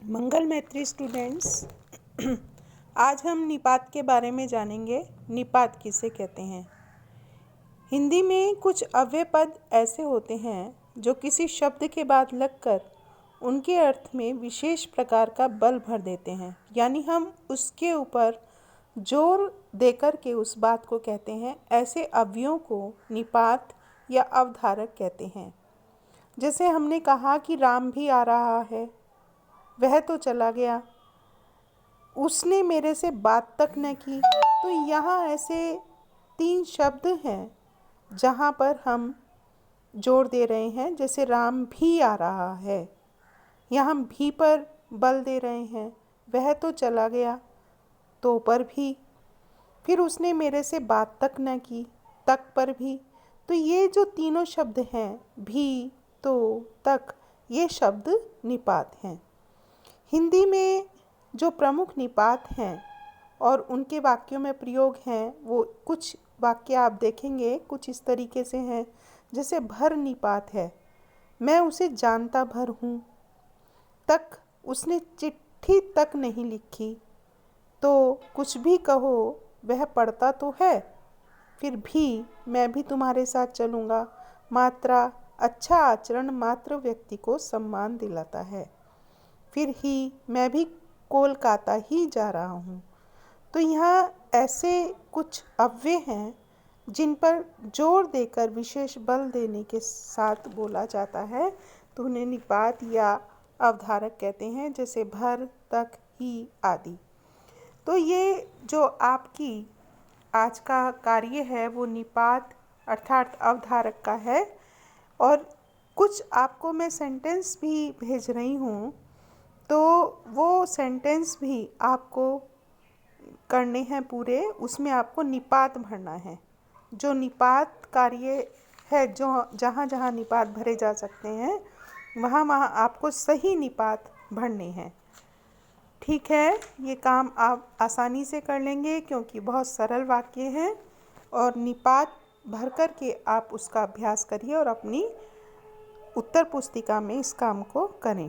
मंगल मैत्री स्टूडेंट्स। आज हम निपात के बारे में जानेंगे। निपात किसे कहते हैं। हिंदी में कुछ अव्यय पद ऐसे होते हैं जो किसी शब्द के बाद लगकर उनके अर्थ में विशेष प्रकार का बल भर देते हैं, यानी हम उसके ऊपर जोर देकर के उस बात को कहते हैं। ऐसे अव्ययों को निपात या अवधारक कहते हैं। जैसे हमने कहा कि राम भी आ रहा है, वह तो चला गया, उसने मेरे से बात तक न की। तो यहाँ ऐसे 3 शब्द हैं जहाँ पर हम जोर दे रहे हैं। जैसे राम भी आ रहा है, यहाँ हम भी पर बल दे रहे हैं। वह तो चला गया, तो पर भी। फिर उसने मेरे से बात तक न की, तक पर भी। तो ये जो तीनों शब्द हैं, भी, तो, तक, ये शब्द निपात हैं। हिंदी में जो प्रमुख निपात हैं और उनके वाक्यों में प्रयोग हैं, वो कुछ वाक्य आप देखेंगे कुछ इस तरीके से हैं। जैसे भर निपात है, मैं उसे जानता भर हूँ। तक, उसने चिट्ठी तक नहीं लिखी। तो कुछ भी कहो, वह पढ़ता तो है। फिर भी, मैं भी तुम्हारे साथ चलूँगा। मात्रा, अच्छा आचरण मात्र व्यक्ति को सम्मान दिलाता है। फिर ही, मैं भी कोलकाता ही जा रहा हूँ। तो यहाँ ऐसे कुछ अव्यय हैं जिन पर जोर देकर विशेष बल देने के साथ बोला जाता है, तो उन्हें निपात या अवधारक कहते हैं। जैसे भर, तक, ही आदि। तो ये जो आपकी आज का कार्य है वो निपात अर्थात अवधारक का है। और कुछ आपको मैं सेंटेंस भी भेज रही हूँ, तो वो सेंटेंस भी आपको करने हैं पूरे। उसमें आपको निपात भरना है। जो निपात कार्य है, जो जहाँ जहाँ निपात भरे जा सकते हैं, वहाँ वहाँ आपको सही निपात भरने हैं। ठीक है, ये काम आप आसानी से कर लेंगे क्योंकि बहुत सरल वाक्य हैं। और निपात भर कर के आप उसका अभ्यास करिए और अपनी उत्तर पुस्तिका में इस काम को करें।